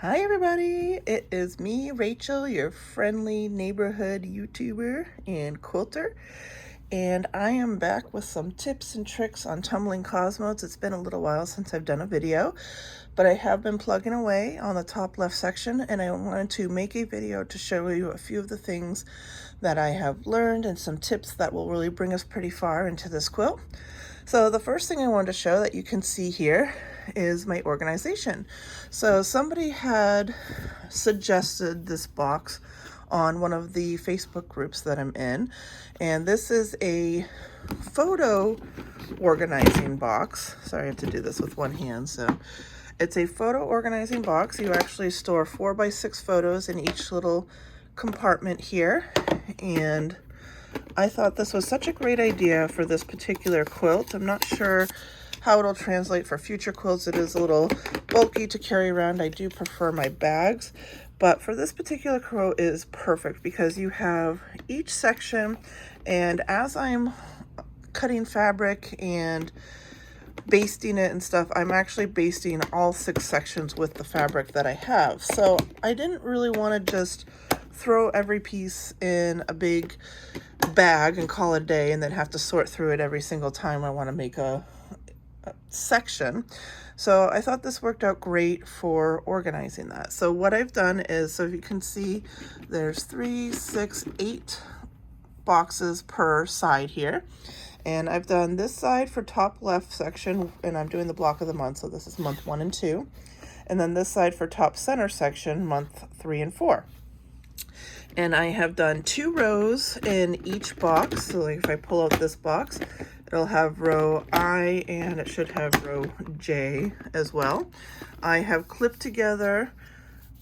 Hi everybody, it is me, Rachel, your friendly neighborhood YouTuber and quilter, and I am back with some tips and tricks on tumbling cosmos. It's been a little while since I've done a video, but I have been plugging away on the top left section, and I wanted to make a video to show you a few of the things that I have learned and some tips that will really bring us pretty far into this quilt. So the first thing I wanted to show that you can see here is my organization. So somebody had suggested this box on one of the Facebook groups that I'm in, and this is a photo organizing box. Sorry, I have to do this with one hand. So it's a photo organizing box. You actually store 4x6 photos in each little compartment here, and I thought this was such a great idea for this particular quilt. I'm not sure how it'll translate for future quilts. It is a little bulky to carry around. I do prefer my bags, but for this particular quilt it is perfect because you have each section, and as I'm cutting fabric and basting it and stuff, I'm actually basting all 6 sections with the fabric that I have. So I didn't really want to just throw every piece in a big bag and call it a day and then have to sort through it every single time I want to make a section. So I thought this worked out great for organizing that. So what I've done is, so you can see there's 3, 6, 8 boxes per side here. And I've done this side for top left section, and I'm doing the block of the month, so this is month 1 and 2. And then this side for top center section, month 3 and 4. And I have done 2 rows in each box. So like if I pull out this box, it'll have row I and it should have row J as well. I have clipped together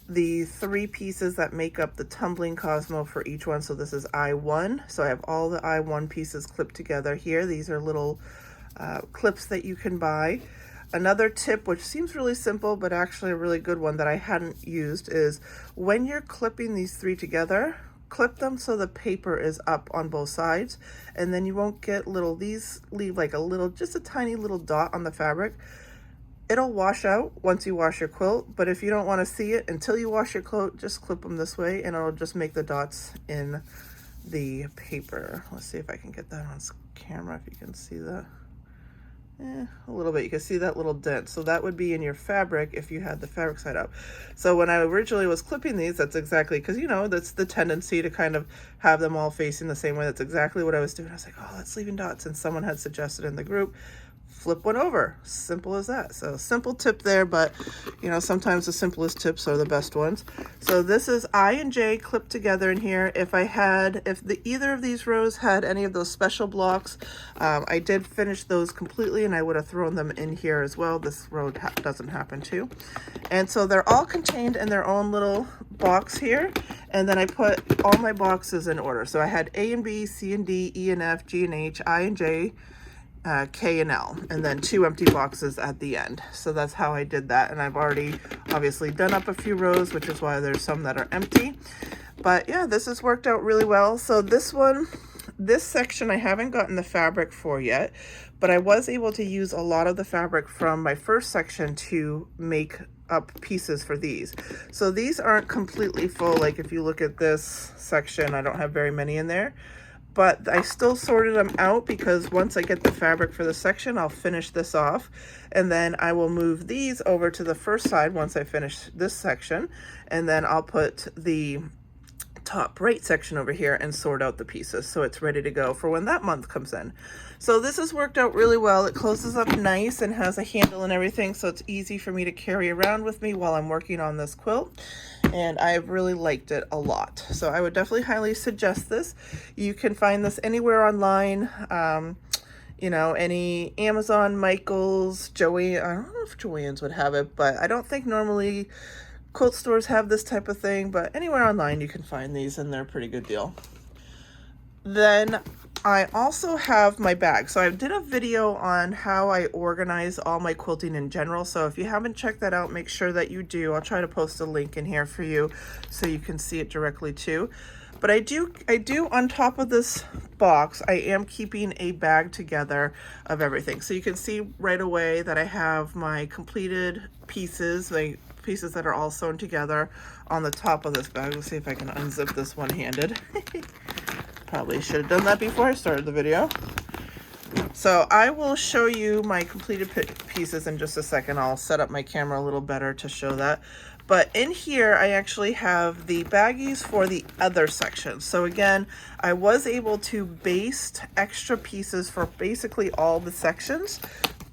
the 3 pieces that make up the tumbling cosmo for each one. So this is I1. So I have all the I1 pieces clipped together here. These are little clips that you can buy. Another tip, which seems really simple, but actually a really good one that I hadn't used, is when you're clipping these 3 together, clip them so the paper is up on both sides, and then you won't get little, these leave like a little, just a tiny little dot on the fabric. It'll wash out once you wash your quilt, but if you don't want to see it until you wash your quilt, just clip them this way and it'll just make the dots in the paper. Let's see if I can get that on camera, if you can see that. A little bit. You can see that little dent. So that would be in your fabric if you had the fabric side up. So when I originally was clipping these, that's exactly, because you know, that's the tendency to kind of have them all facing the same way. That's exactly what I was doing. I was like, oh, that's leaving dots. And someone had suggested in the group, flip one over. Simple as that. So simple tip there, but you know, sometimes the simplest tips are the best ones. So this is I and J clipped together in here. If either of these rows had any of those special blocks, I did finish those completely and I would have thrown them in here as well. This row doesn't happen to. And so they're all contained in their own little box here. And then I put all my boxes in order. So I had A and B, C and D, E and F, G and H, I and J, K and L, and then 2 empty boxes at the end. So that's how I did that, and I've already obviously done up a few rows, which is why there's some that are empty. But yeah, this has worked out really well. So this section I haven't gotten the fabric for yet, but I was able to use a lot of the fabric from my first section to make up pieces for these. So these aren't completely full. Like if you look at this section, I don't have very many in there, but I still sorted them out because once I get the fabric for the section, I'll finish this off, and then I will move these over to the first side once I finish this section, and then I'll put the top right section over here and sort out the pieces so it's ready to go for when that month comes in. So this has worked out really well. It closes up nice and has a handle and everything, so it's easy for me to carry around with me while I'm working on this quilt, and I've really liked it a lot. So I would definitely highly suggest this. You can find this anywhere online, you know, any Amazon, Michaels, Joanne. I don't know if Joann's would have it, but I don't think normally quilt stores have this type of thing, but anywhere online you can find these and they're a pretty good deal. Then I also have my bag. So I did a video on how I organize all my quilting in general. So if you haven't checked that out, make sure that you do. I'll try to post a link in here for you so you can see it directly too. But I do on top of this box, I am keeping a bag together of everything. So you can see right away that I have my completed pieces, my pieces that are all sewn together on the top of this bag. Let's see if I can unzip this one-handed. Probably should have done that before I started the video. So I will show you my completed pieces in just a second. I'll set up my camera a little better to show that. But in here, I actually have the baggies for the other section. So again, I was able to baste extra pieces for basically all the sections,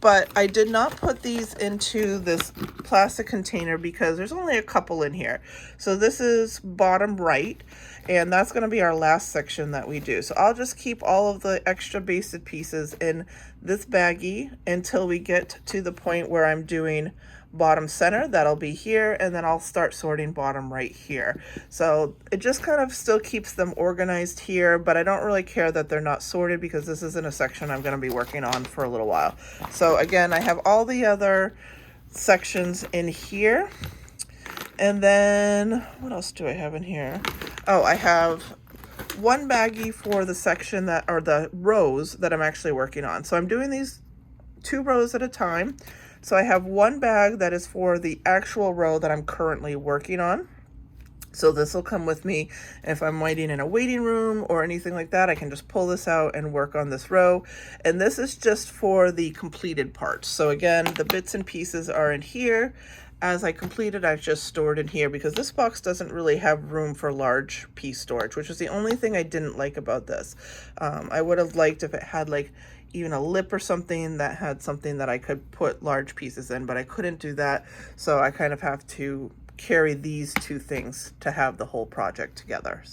but I did not put these into this plastic container because there's only a couple in here. So this is bottom right, and that's going to be our last section that we do. So I'll just keep all of the extra basted pieces in this baggie until we get to the point where I'm doing bottom center. That'll be here, and then I'll start sorting bottom right here. So it just kind of still keeps them organized here, but I don't really care that they're not sorted because this isn't a section I'm going to be working on for a little while. So again, I have all the other sections in here. And then what else do I have in here? Oh, I have one baggie for the section that are the rows that I'm actually working on. So I'm doing these 2 rows at a time. So I have one bag that is for the actual row that I'm currently working on. So this will come with me if I'm waiting in a waiting room or anything like that. I can just pull this out and work on this row. And this is just for the completed parts. So again, the bits and pieces are in here. As I complete it, I've just stored in here because this box doesn't really have room for large piece storage, which is the only thing I didn't like about this. I would have liked if it had like even a lip or something that had something that I could put large pieces in, but I couldn't do that. So I kind of have to carry these 2 things to have the whole project together.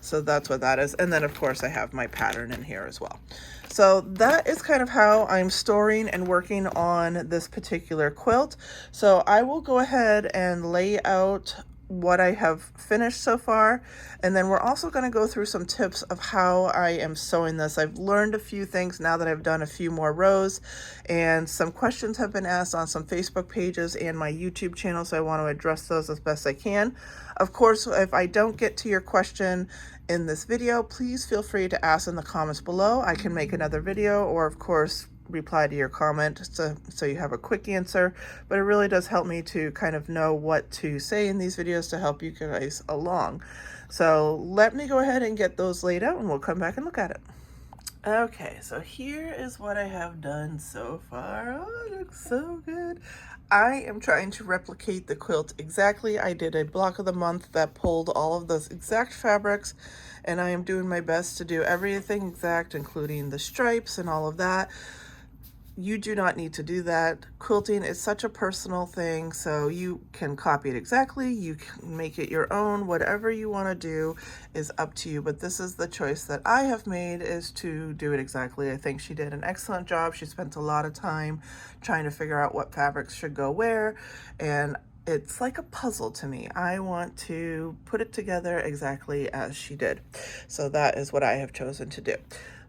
So that's what that is. And then of course I have my pattern in here as well. So that is kind of how I'm storing and working on this particular quilt. So I will go ahead and lay out what I have finished so far, and then we're also going to go through some tips of how I am sewing this. I've learned a few things now that I've done a few more rows, and some questions have been asked on some Facebook pages and my YouTube channel, so I want to address those as best I can. Of course, if I don't get to your question in this video, please feel free to ask in the comments below. I can make another video, or of course reply to your comment so you have a quick answer, but it really does help me to kind of know what to say in these videos to help you guys along. So let me go ahead and get those laid out and we'll come back and look at it. Okay, so here is what I have done so far. Oh, it looks so good. I am trying to replicate the quilt exactly. I did a block of the month that pulled all of those exact fabrics, and I am doing my best to do everything exact, including the stripes and all of that. You do not need to do that. Quilting is such a personal thing, so you can copy it exactly, you can make it your own, whatever you want to do is up to you, but this is the choice that I have made, is to do it exactly. I think she did an excellent job. She spent a lot of time trying to figure out what fabrics should go where, and it's like a puzzle to me. I want to put it together exactly as she did. So that is what I have chosen to do.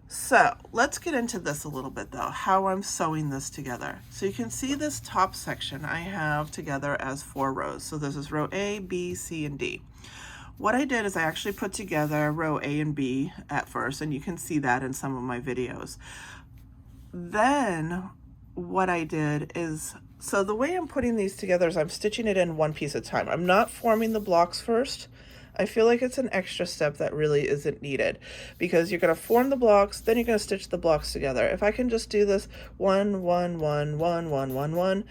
So let's get into this a little bit though, how I'm sewing this together. So you can see this top section I have together as 4 rows. So this is row A, B, C, and D. What I did is I actually put together row A and B at first, and you can see that in some of my videos. Then what I did is, so the way I'm putting these together is I'm stitching it in one piece at a time. I'm not forming the blocks first. I feel like it's an extra step that really isn't needed, because you're going to form the blocks, then you're going to stitch the blocks together. If I can just do this 1, 1, 1, 1, 1, 1, 1,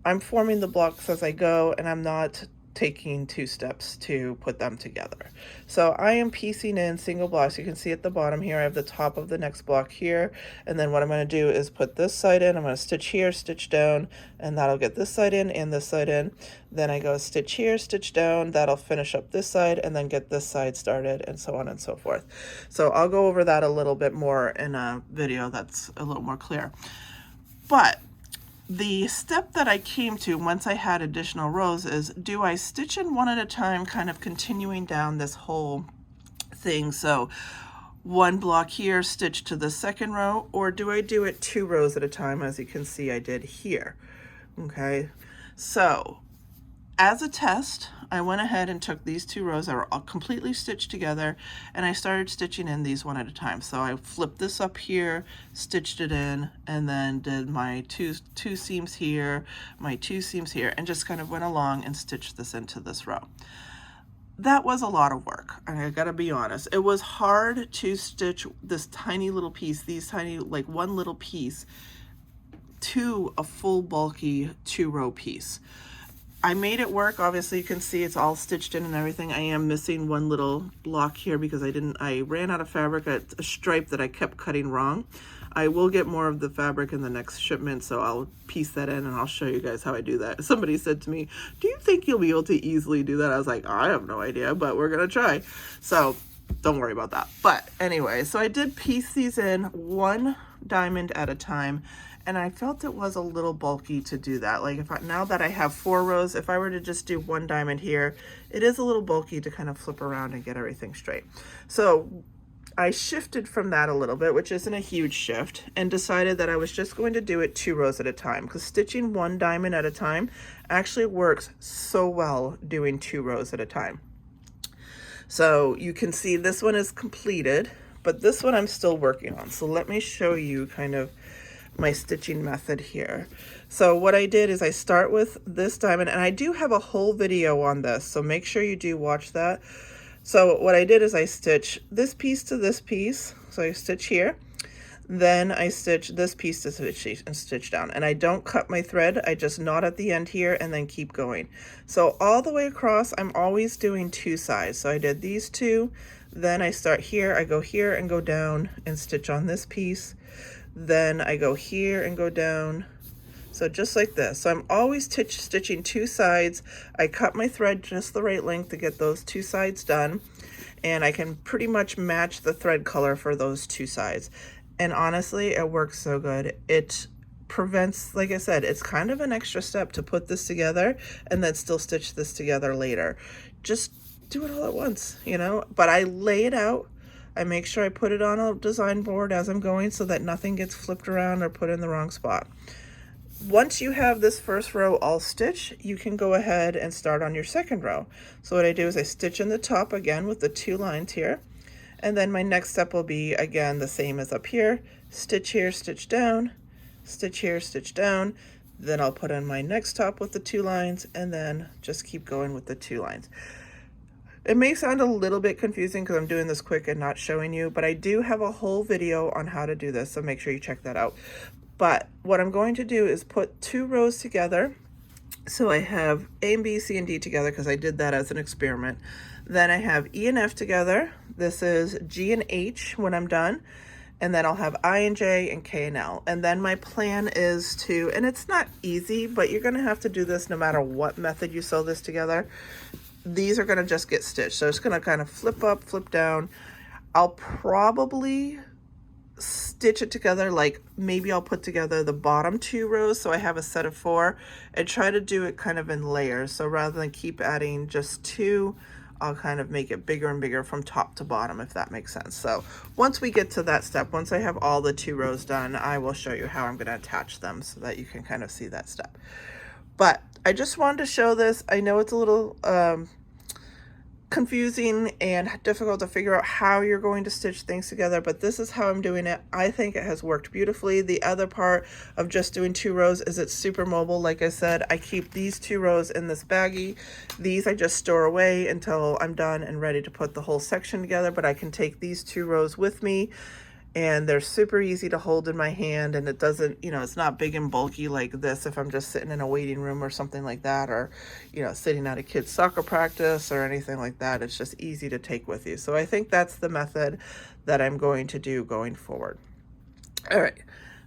I'm forming the blocks as I go, and I'm not taking 2 steps to put them together. So I am piecing in single blocks. You can see at the bottom here, I have the top of the next block here, and then what I'm going to do is put this side in. I'm going to stitch here, stitch down, and that'll get this side in and this side in. Then I go stitch here, stitch down, that'll finish up this side, and then get this side started, and so on and so forth. So I'll go over that a little bit more in a video that's a little more clear. But the step that I came to once I had additional rows is, do I stitch in one at a time, kind of continuing down this whole thing? So one block here, stitch to the second row, or do I do it 2 rows at a time, as you can see I did here? Okay, so as a test, I went ahead and took these 2 rows that are all completely stitched together, and I started stitching in these one at a time. So I flipped this up here, stitched it in, and then did my two seams here, my 2 seams here, and just kind of went along and stitched this into this row. That was a lot of work. I gotta be honest. It was hard to stitch this tiny little piece, these tiny, like one little piece, to a full bulky 2-row piece. I made it work. Obviously you can see it's all stitched in and everything. I am missing one little block here because I ran out of fabric, a stripe that I kept cutting wrong. I will get more of the fabric in the next shipment, so I'll piece that in and I'll show you guys how I do that. Somebody said to me, do you think you'll be able to easily do that? I was like, I have no idea, but we're gonna try. So don't worry about that. But anyway, so I did piece these in 1 diamond at a time, and I felt it was a little bulky to do that. Like now that I have 4 rows, if I were to just do 1 diamond here, it is a little bulky to kind of flip around and get everything straight. So I shifted from that a little bit, which isn't a huge shift, and decided that I was just going to do it 2 rows at a time, because stitching 1 diamond at a time actually works so well doing 2 rows at a time. So you can see this one is completed, but this one I'm still working on. So let me show you kind of my stitching method here. So what I did is I start with this diamond, and I do have a whole video on this, so make sure you do watch that. So what I did is I stitch this piece to this piece. So I stitch here, then I stitch this piece to stitch down, and I don't cut my thread. I just knot at the end here and then keep going. So all the way across, I'm always doing 2 sides. So I did these 2, then I start here, I go here and go down and stitch on this piece. Then I go here and go down. So just like this. So I'm always stitching 2 sides. I cut my thread just the right length to get those 2 sides done, and I can pretty much match the thread color for those 2 sides. And honestly, it works so good. It prevents, like I said, it's kind of an extra step to put this together and then still stitch this together later. Just do it all at once, you know? But I lay it out. I make sure I put it on a design board as I'm going so that nothing gets flipped around or put in the wrong spot. Once you have this first row all stitched, you can go ahead and start on your second row. So what I do is I stitch in the top again with the 2 lines here, and then my next step will be again the same as up here. Stitch here, stitch down, stitch here, stitch down. Then I'll put in my next top with the 2 lines, and then just keep going with the 2 lines. It may sound a little bit confusing because I'm doing this quick and not showing you, but I do have a whole video on how to do this, so make sure you check that out. But what I'm going to do is put 2 rows together. So I have A and B, C and D together because I did that as an experiment. Then I have E and F together. This is G and H when I'm done. And then I'll have I and J and K and L. And then my plan is to, and it's not easy, but you're gonna have to do this no matter what method you sew this together. These are gonna just get stitched. So it's gonna kind of flip up, flip down. I'll probably stitch it together, like maybe I'll put together the bottom 2 rows so I have a set of 4, and try to do it kind of in layers. So rather than keep adding just 2, I'll kind of make it bigger and bigger from top to bottom, if that makes sense. So once we get to that step, once I have all the 2 rows done, I will show you how I'm going to attach them so that you can kind of see that step. But I just wanted to show this. I know it's a little confusing and difficult to figure out how you're going to stitch things together, but this is how I'm doing it. I think it has worked beautifully. The other part of just doing 2 rows is it's super mobile. Like I said, I keep these 2 rows in this baggie. These I just store away until I'm done and ready to put the whole section together, but I can take these 2 rows with me, and they're super easy to hold in my hand, and it doesn't, you know, it's not big and bulky like this if I'm just sitting in a waiting room or something like that, or, you know, sitting at a kid's soccer practice or anything like that. It's just easy to take with you. So I think that's the method that I'm going to do going forward. All right.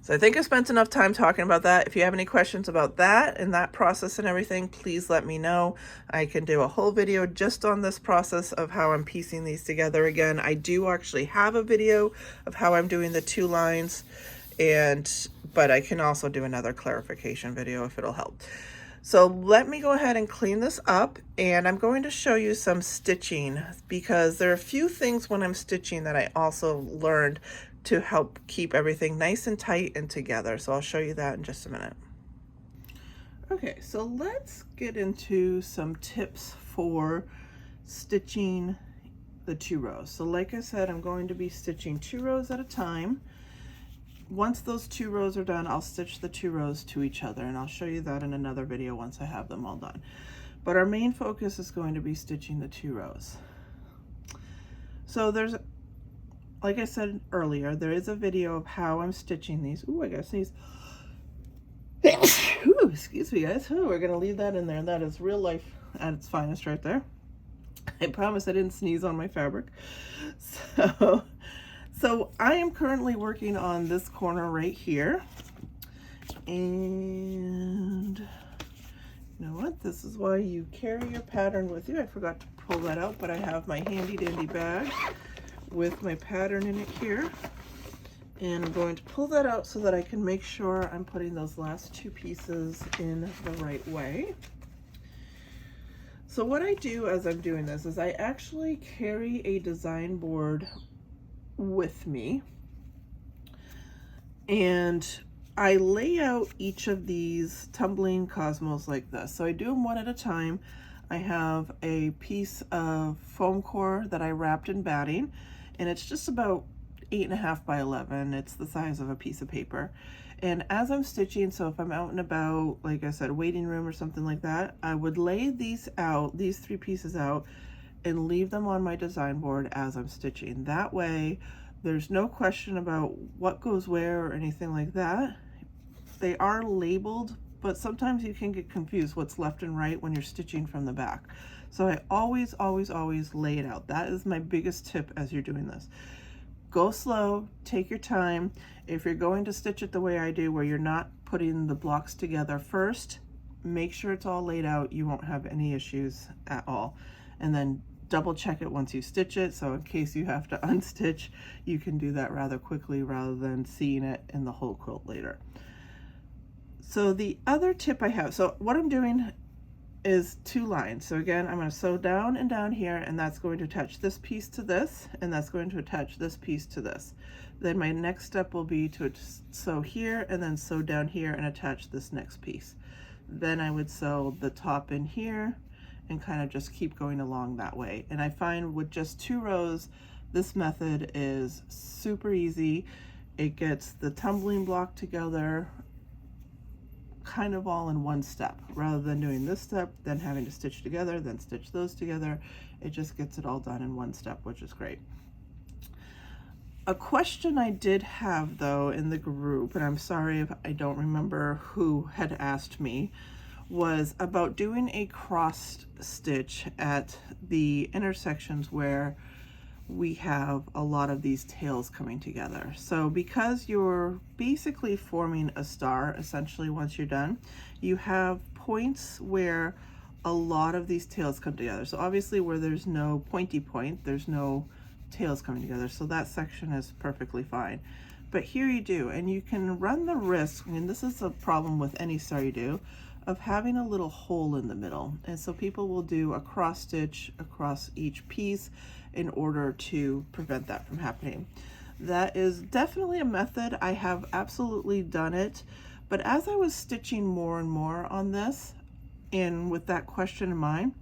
So I think I spent enough time talking about that. If you have any questions about that and that process and everything, please let me know. I can do a whole video just on this process of how I'm piecing these together. Again, I do actually have a video of how I'm doing the 2 lines, but I can also do another clarification video if it'll help. So let me go ahead and clean this up, and I'm going to show you some stitching because there are a few things when I'm stitching that I also learned to help keep everything nice and tight and together. So I'll show you that in just a minute. Okay, so let's get into some tips for stitching the 2 rows. So like I said, I'm going to be stitching 2 rows at a time. Once those 2 rows are done, I'll stitch the 2 rows to each other, and I'll show you that in another video once I have them all done. But our main focus is going to be stitching the 2 rows. So there's, like I said earlier, there is a video of how I'm stitching these. Ooh, I gotta sneeze. Ooh, excuse me, guys. Oh, we're gonna leave that in there. That is real life at its finest right there. I promise I didn't sneeze on my fabric. So I am currently working on this corner right here. And you know what? This is why you carry your pattern with you. I forgot to pull that out, but I have my handy dandy bag with my pattern in it here. And I'm going to pull that out so that I can make sure I'm putting those last 2 pieces in the right way. So what I do as I'm doing this is I actually carry a design board with me, and I lay out each of these tumbling cosmos like this. So I do them one at a time. I have a piece of foam core that I wrapped in batting, and it's just about 8.5 by 11. It's the size of a piece of paper. And as I'm stitching, so if I'm out and about, like I said, waiting room or something like that, I would lay these out, these 3 pieces out, and leave them on my design board as I'm stitching. That way, there's no question about what goes where or anything like that. They are labeled, but sometimes you can get confused what's left and right when you're stitching from the back. So I always, always, always lay it out. That is my biggest tip as you're doing this. Go slow, take your time. If you're going to stitch it the way I do, where you're not putting the blocks together first, make sure it's all laid out. You won't have any issues at all. And then double check it once you stitch it, so in case you have to unstitch, you can do that rather quickly rather than seeing it in the whole quilt later. So the other tip I have, so what I'm doing is 2 lines. So again, I'm going to sew down and down here, and that's going to attach this piece to this, and that's going to attach this piece to this. Then my next step will be to sew here and then sew down here and attach this next piece. Then I would sew the top in here and kind of just keep going along that way. And I find with just 2 rows, this method is super easy. It gets the tumbling block together kind of all in one step, rather than doing this step, then having to stitch together, then stitch those together. It just gets it all done in one step, which is great. A question I did have though in the group, and I'm sorry if I don't remember who had asked me, was about doing a cross stitch at the intersections where we have a lot of these tails coming together. So because you're basically forming a star, essentially, once you're done, you have points where a lot of these tails come together. So obviously where there's no pointy point, there's no tails coming together. So that section is perfectly fine. But here you do, and you can run the risk, and this is a problem with any star you do, of having a little hole in the middle. And so people will do a cross stitch across each piece in order to prevent that from happening. That is definitely a method. I have absolutely done it, but as I was stitching more and more on this, and with that question in mind,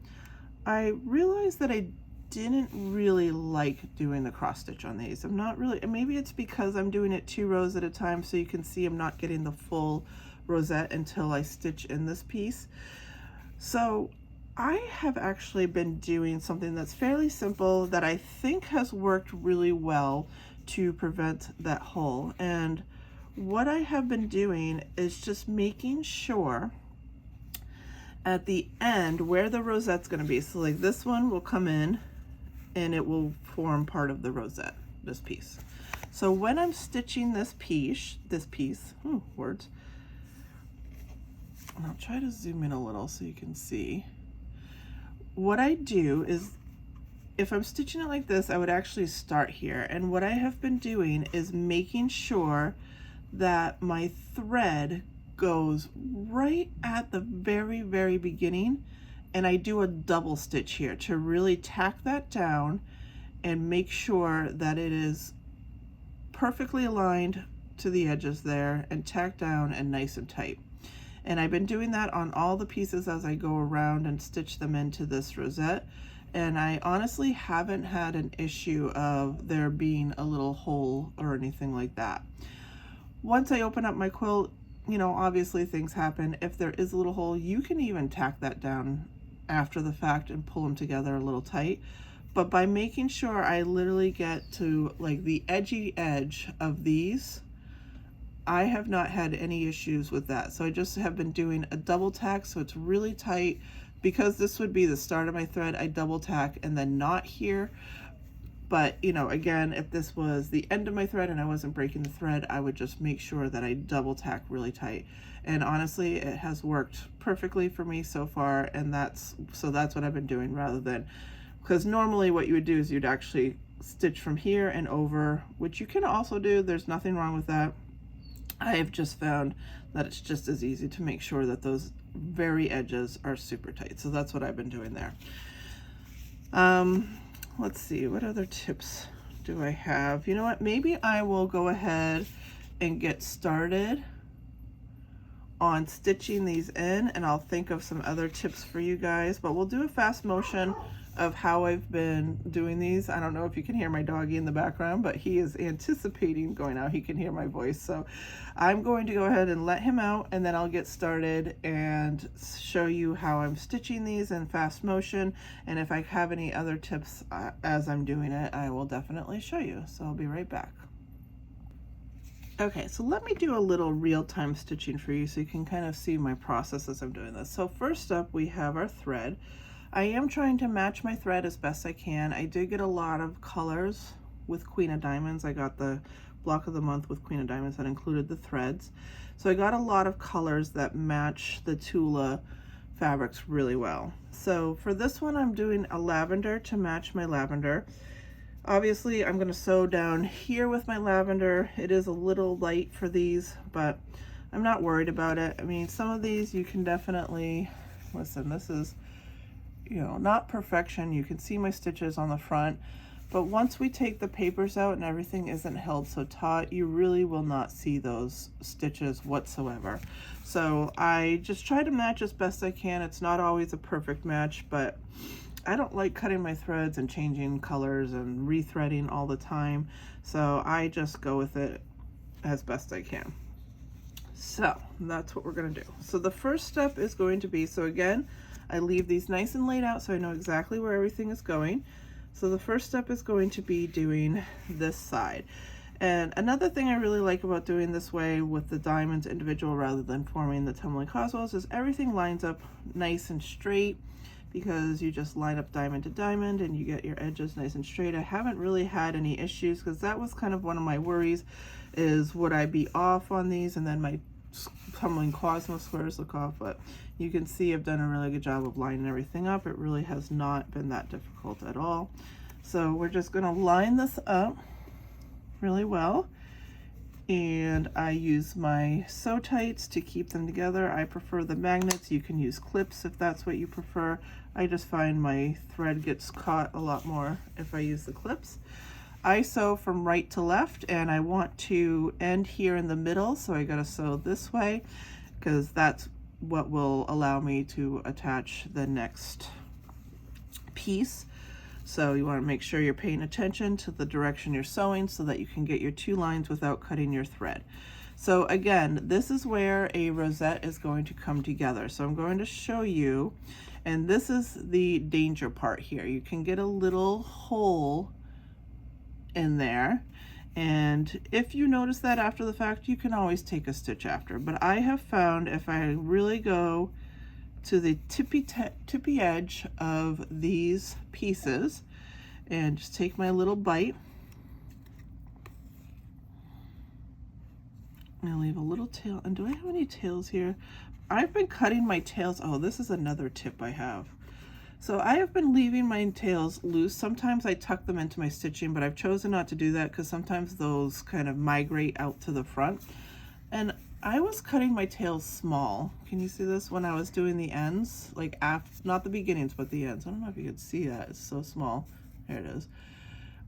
I realized that I didn't really like doing the cross stitch on these. I'm not really, and maybe it's because I'm doing it 2 rows at a time, so you can see I'm not getting the full rosette until I stitch in this piece. So I have actually been doing something that's fairly simple that I think has worked really well to prevent that hole. And what I have been doing is just making sure at the end where the rosette's going to be. So like this one will come in and it will form part of the rosette, this piece. So when I'm stitching this piece, words, and I'll try to zoom in a little so you can see. What I do is, if I'm stitching it like this, I would actually start here. And what I have been doing is making sure that my thread goes right at the very, very beginning. And I do a double stitch here to really tack that down and make sure that it is perfectly aligned to the edges there and tacked down and nice and tight. And I've been doing that on all the pieces as I go around and stitch them into this rosette. And I honestly haven't had an issue of there being a little hole or anything like that. Once I open up my quilt, you know, obviously things happen. If there is a little hole, you can even tack that down after the fact and pull them together a little tight. But by making sure I literally get to like the edgy edge of these, I have not had any issues with that. So I just have been doing a double tack, so it's really tight. Because this would be the start of my thread, I double tack and then knot here. But, you know, again, if this was the end of my thread and I wasn't breaking the thread, I would just make sure that I double tack really tight. And honestly, it has worked perfectly for me so far. And that's what I've been doing, rather than, because normally what you would do is you'd actually stitch from here and over, which you can also do. There's nothing wrong with that. I have just found that it's just as easy to make sure that those very edges are super tight. So that's what I've been doing there. Let's see, what other tips do I have? You know what, maybe I will go ahead and get started on stitching these in, and I'll think of some other tips for you guys, but we'll do a fast motion of how I've been doing these. I don't know if you can hear my doggy in the background, but he is anticipating going out. He can hear my voice. So I'm going to go ahead and let him out, and then I'll get started and show you how I'm stitching these in fast motion. And if I have any other tips as I'm doing it, I will definitely show you. So I'll be right back. Okay, so let me do a little real-time stitching for you so you can kind of see my process as I'm doing this. So first up, we have our thread. I am trying to match my thread as best I can. I did get a lot of colors with Queen of Diamonds. I got the block of the month with Queen of Diamonds that included the threads. So I got a lot of colors that match the Tula fabrics really well. So for this one, I'm doing a lavender to match my lavender. Obviously, I'm going to sew down here with my lavender. It is a little light for these, but I'm not worried about it. I mean, some of these you can definitely, listen, this is, you know, not perfection. You can see my stitches on the front, but once we take the papers out and everything isn't held so taut, you really will not see those stitches whatsoever. So I just try to match as best I can. It's not always a perfect match, but I don't like cutting my threads and changing colors and rethreading all the time. So I just go with it as best I can. So that's what we're going to do. So the first step is going to be, so again, I leave these nice and laid out so I know exactly where everything is going. So the first step is going to be doing this side. And another thing I really like about doing this way with the diamonds individual rather than forming the tumbling cosmos is everything lines up nice and straight, because you just line up diamond to diamond and you get your edges nice and straight. I haven't really had any issues, because that was kind of one of my worries, is would I be off on these and then my tumbling cosmos squares look off. But you can see I've done a really good job of lining everything up. It really has not been that difficult at all. So we're just going to line this up really well, and I use my sew tights to keep them together. I prefer the magnets. You can use clips if that's what you prefer. I just find my thread gets caught a lot more if I use the clips. I sew from right to left, and I want to end here in the middle, so I gotta sew this way, because that's what will allow me to attach the next piece. So you want to make sure you're paying attention to the direction you're sewing so that you can get your two lines without cutting your thread. So again, this is where a rosette is going to come together. So I'm going to show you, and this is the danger part here. You can get a little hole in there, and if you notice that after the fact, you can always take a stitch after. But I have found if I really go to the tippy edge of these pieces and just take my little bite, and I leave a little tail. And do I have any tails here? I've been cutting my tails. Oh, this is another tip I have. So I have been leaving my tails loose. Sometimes I tuck them into my stitching, but I've chosen not to do that because sometimes those kind of migrate out to the front. And I was cutting my tails small. Can you see this? When I was doing the ends, like after, not the beginnings, but the ends. I don't know if you could see that. It's so small. There it is.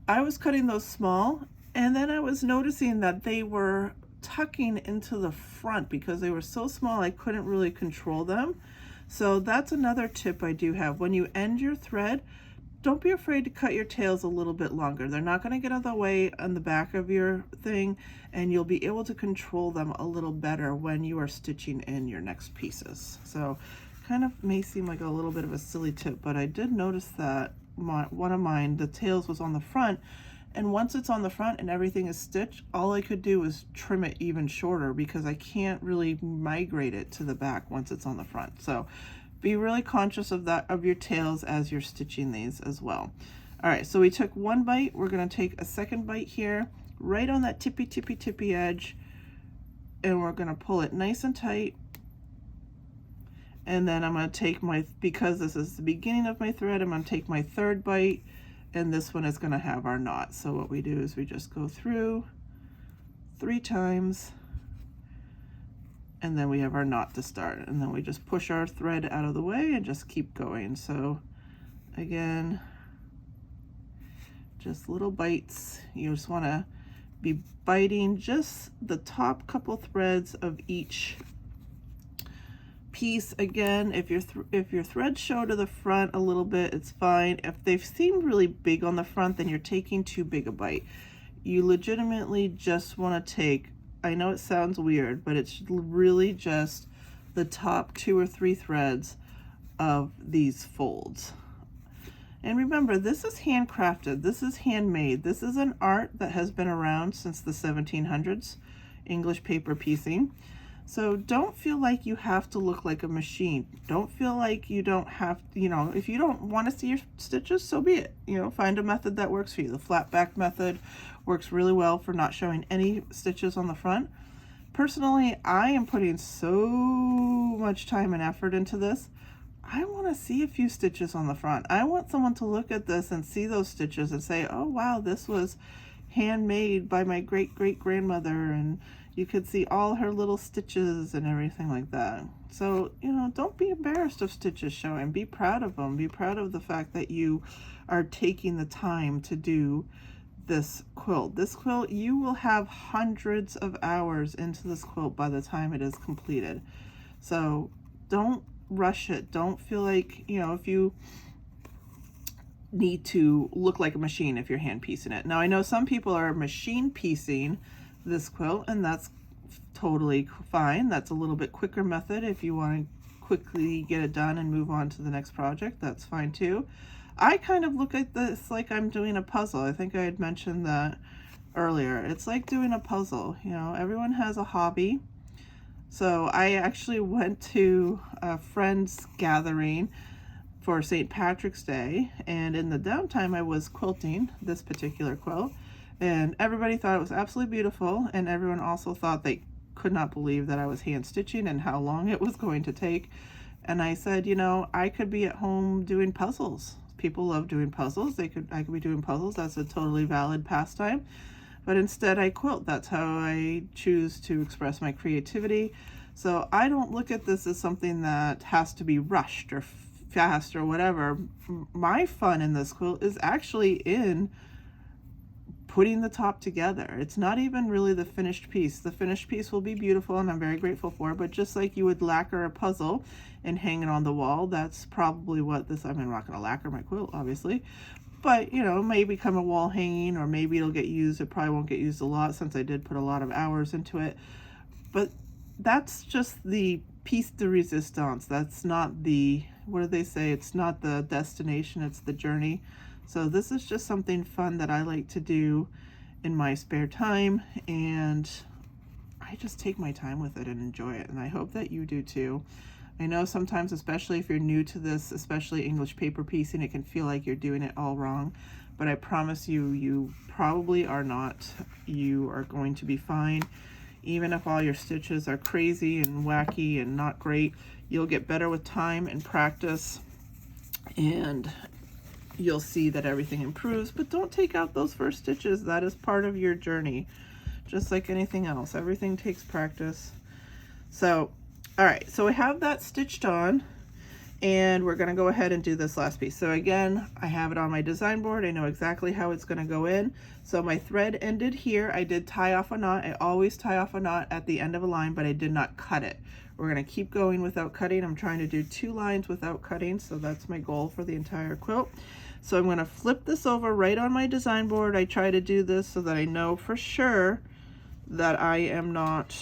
I was cutting those small, and then I was noticing that they were tucking into the front because they were so small I couldn't really control them. So that's another tip I do have. When you end your thread, don't be afraid to cut your tails a little bit longer. They're not going to get in the way on the back of your thing, and you'll be able to control them a little better when you are stitching in your next pieces. So kind of may seem like a little bit of a silly tip, but I did notice that one of mine, the tails was on the front, and once it's on the front and everything is stitched, all I could do was trim it even shorter because I can't really migrate it to the back once it's on the front. So be really conscious of that, of your tails as you're stitching these as well. All right, so we took one bite. We're gonna take a second bite here, right on that tippy edge, and we're gonna pull it nice and tight. And then I'm gonna take my, because this is the beginning of my thread, I'm gonna take my third bite, and this one is gonna have our knot. So what we do is we just go through 3 times, and then we have our knot to start, and then we just push our thread out of the way and just keep going. So again, just little bites. You just want to be biting just the top couple threads of each piece. Again, if your threads show to the front a little bit, it's fine. If they seem really big on the front, then you're taking too big a bite. You legitimately just want to take, I know it sounds weird, but it's really just the top 2 or 3 threads of these folds. And remember, this is handcrafted, this is handmade, this is an art that has been around since the 1700s, English paper piecing. So don't feel like you have to look like a machine. Don't feel like you don't have, you know, if you don't want to see your stitches, so be it. You know, find a method that works for you. The flat back method works really well for not showing any stitches on the front. Personally, I am putting so much time and effort into this. I want to see a few stitches on the front. I want someone to look at this and see those stitches and say, oh wow, this was handmade by my great-great-grandmother, and you could see all her little stitches and everything like that. So, you know, don't be embarrassed of stitches showing. Be proud of them. Be proud of the fact that you are taking the time to do this quilt. This quilt, you will have hundreds of hours into this quilt by the time it is completed. So don't rush it. Don't feel like, you know, if you need to look like a machine if you're hand piecing it. Now, I know some people are machine piecing this quilt, and that's totally fine. That's a little bit quicker method. If you want to quickly get it done and move on to the next project, that's fine too. I kind of look at this like I'm doing a puzzle. I think I had mentioned that earlier. It's like doing a puzzle. You know, everyone has a hobby. So I actually went to a friend's gathering for St. Patrick's Day, and in the downtime I was quilting this particular quilt, and everybody thought it was absolutely beautiful, and everyone also thought they could not believe that I was hand stitching and how long it was going to take. And I said, you know, I could be at home doing puzzles. People love doing puzzles. I could be doing puzzles. That's a totally valid pastime. But instead I quilt. That's how I choose to express my creativity. So I don't look at this as something that has to be rushed or fast or whatever. My fun in this quilt is actually in putting the top together. It's not even really the finished piece. The finished piece will be beautiful and I'm very grateful for, but just like you would lacquer a puzzle and hang it on the wall, that's probably what this, I mean, I'm not going to lacquer my quilt, obviously, but you know, it may become a wall hanging, or maybe it'll get used. It probably won't get used a lot since I did put a lot of hours into it, but that's just the piece de resistance. That's not the, what do they say? It's not the destination, it's the journey. So this is just something fun that I like to do in my spare time, and I just take my time with it and enjoy it, and I hope that you do too. I know sometimes, especially if you're new to this, especially English paper piecing, it can feel like you're doing it all wrong, but I promise you, you probably are not. You are going to be fine. Even if all your stitches are crazy and wacky and not great, you'll get better with time and practice, and you'll see that everything improves. But don't take out those first stitches. That is part of your journey, just like anything else. Everything takes practice. So all right, so I have that stitched on, And we're gonna go ahead and do this last piece. So again, I have it on my design board. I know exactly how it's gonna go in. So my thread ended here. I did tie off a knot. I always tie off a knot at the end of a line, but I did not cut it. We're gonna keep going without cutting. I'm trying to do 2 lines without cutting, so that's my goal for the entire quilt. So I'm gonna flip this over right on my design board. I try to do this so that I know for sure that I am not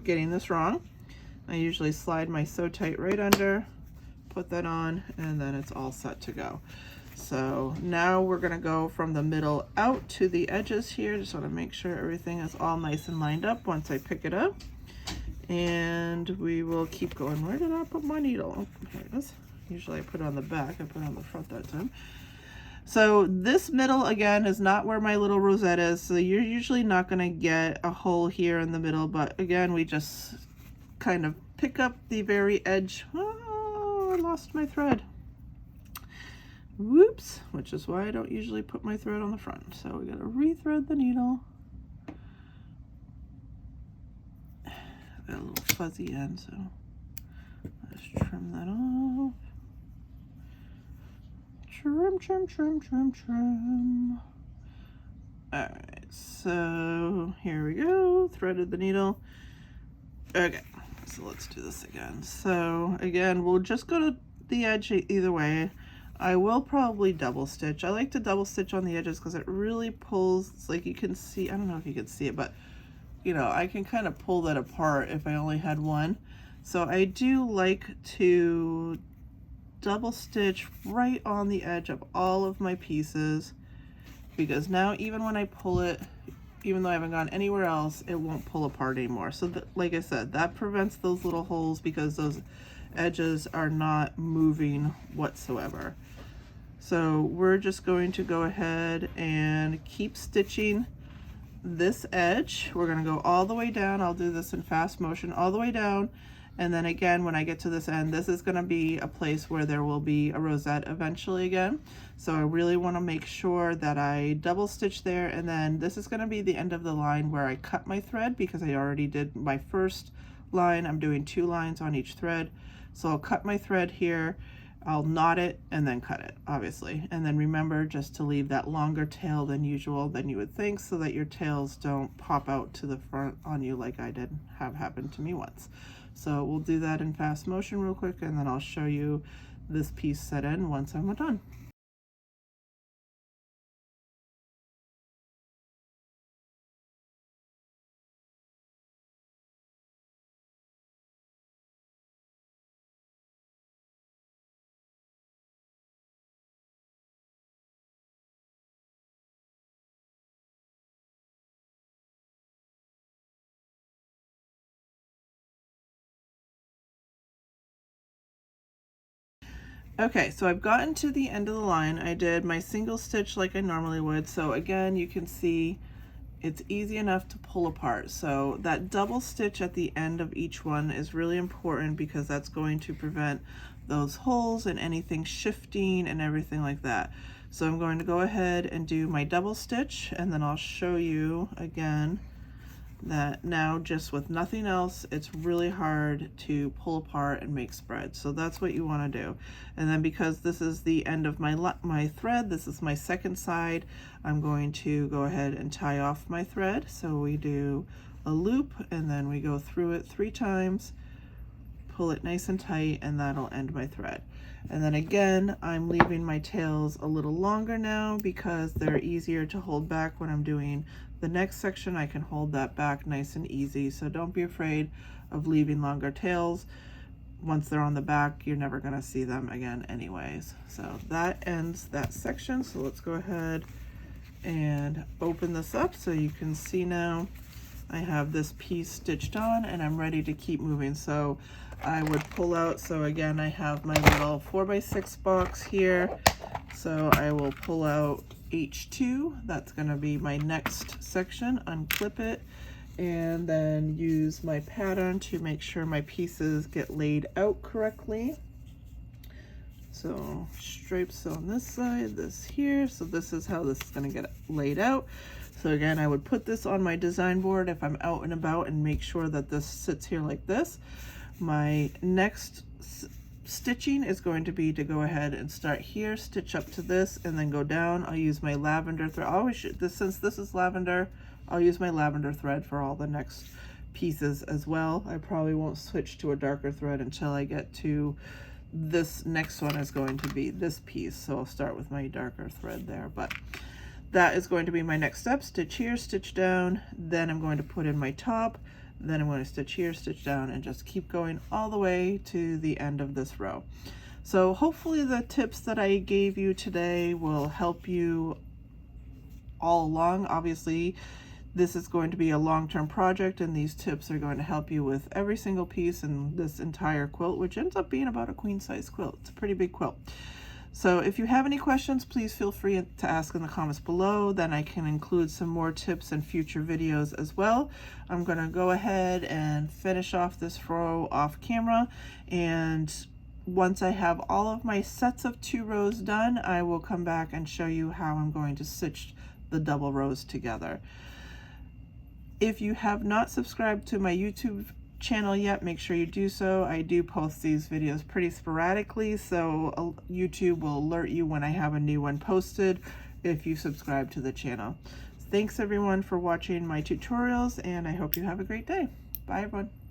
getting this wrong. I usually slide my sew tight right under, put that on, and then it's all set to go. So now we're gonna go from the middle out to the edges here. Just wanna make sure everything is all nice and lined up once I pick it up. And we will keep going. Where did I put my needle? Oh, here it is. Usually I put it on the back. I put it on the front that time. So this middle, again, is not where my little rosette is. So you're usually not gonna get a hole here in the middle, but again, we just kind of pick up the very edge. Oh, I lost my thread. Whoops, which is why I don't usually put my thread on the front. So we gotta rethread the needle. Got a little fuzzy end, so let's trim that off. Trim, trim, trim, trim, trim. Alright, so here we go. Threaded the needle. Okay, so let's do this again. So again, we'll just go to the edge either way. I will probably double stitch. I like to double stitch on the edges because it really pulls. It's like you can see, I don't know if you can see it, but you know, I can kind of pull that apart if I only had one. So I do like to double stitch right on the edge of all of my pieces, because now even when I pull it, even though I haven't gone anywhere else, it won't pull apart anymore. So like I said, that prevents those little holes because those edges are not moving whatsoever. So we're just going to go ahead and keep stitching this edge. We're going to go all the way down. I'll do this in fast motion all the way down, and then again when I get to this end, this is going to be a place where there will be a rosette eventually again. So I really want to make sure that I double stitch there, and then this is going to be the end of the line where I cut my thread, because I already did my first line. I'm doing 2 lines on each thread, so I'll cut my thread here, I'll knot it and then cut it, obviously. And then remember just to leave that longer tail than usual, than you would think, so that your tails don't pop out to the front on you like I did have happen to me once. So we'll do that in fast motion real quick, and then I'll show you this piece set in once I'm done. Okay, so I've gotten to the end of the line. I did my single stitch like I normally would. So again, you can see it's easy enough to pull apart. So that double stitch at the end of each one is really important, because that's going to prevent those holes and anything shifting and everything like that. So I'm going to go ahead and do my double stitch, and then I'll show you again that now, just with nothing else, it's really hard to pull apart and make spreads. So that's what you want to do. And then because this is the end of my thread, this is my second side, I'm going to go ahead and tie off my thread. So we do a loop, and then we go through it 3 times, pull it nice and tight, and that'll end my thread. And then again, I'm leaving my tails a little longer now because they're easier to hold back when I'm doing the next section. I can hold that back nice and easy. So don't be afraid of leaving longer tails. Once they're on the back, you're never gonna see them again anyways. So that ends that section. So let's go ahead and open this up so you can see now I have this piece stitched on, and I'm ready to keep moving. So I would pull out, so again, I have my little 4x6 box here. So I will pull out H2, that's gonna be my next section, unclip it, and then use my pattern to make sure my pieces get laid out correctly. So stripes on this side, this here. So this is how this is gonna get laid out. So again, I would put this on my design board if I'm out and about, and make sure that this sits here like this. My next stitching is going to be to go ahead and start here, stitch up to this, and then go down. I'll use my lavender thread. I always should, since this is lavender, I'll use my lavender thread for all the next pieces as well. I probably won't switch to a darker thread until I get to this next one is going to be this piece. So I'll start with my darker thread there, but that is going to be my next step. Stitch here, stitch down, then I'm going to put in my top, then I'm going to stitch here, stitch down, and just keep going all the way to the end of this row. So hopefully the tips that I gave you today will help you all along. Obviously, this is going to be a long-term project, and these tips are going to help you with every single piece in this entire quilt, which ends up being about a queen-size quilt. It's a pretty big quilt. So if you have any questions, please feel free to ask in the comments below. Then I can include some more tips in future videos as well. I'm going to go ahead and finish off this row off camera, and once I have all of my sets of 2 rows done, I will come back and show you how I'm going to stitch the double rows together. If you have not subscribed to my YouTube channel yet, make sure you do so. I do post these videos pretty sporadically, so YouTube will alert you when I have a new one posted if you subscribe to the channel. Thanks everyone for watching my tutorials, and I hope you have a great day. Bye everyone.